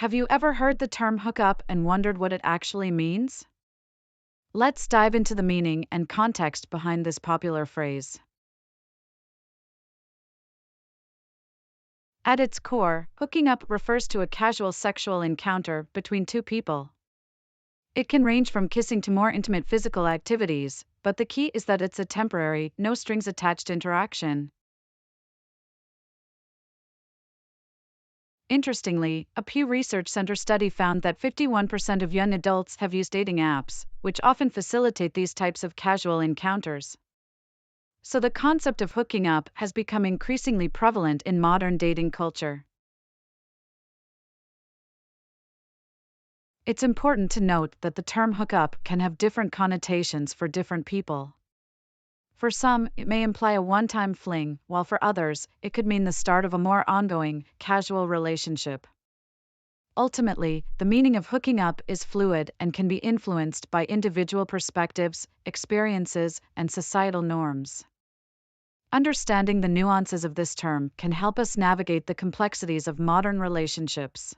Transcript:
Have you ever heard the term hookup and wondered what it actually means? Let's dive into the meaning and context behind this popular phrase. At its core, hooking up refers to a casual sexual encounter between two people. It can range from kissing to more intimate physical activities, but the key is that it's a temporary, no strings attached interaction. Interestingly, a Pew Research Center study found that 51% of young adults have used dating apps, which often facilitate these types of casual encounters. So the concept of hooking up has become increasingly prevalent in modern dating culture. It's important to note that the term hookup can have different connotations for different people. For some, it may imply a one-time fling, while for others, it could mean the start of a more ongoing, casual relationship. Ultimately, the meaning of hooking up is fluid and can be influenced by individual perspectives, experiences, and societal norms. Understanding the nuances of this term can help us navigate the complexities of modern relationships.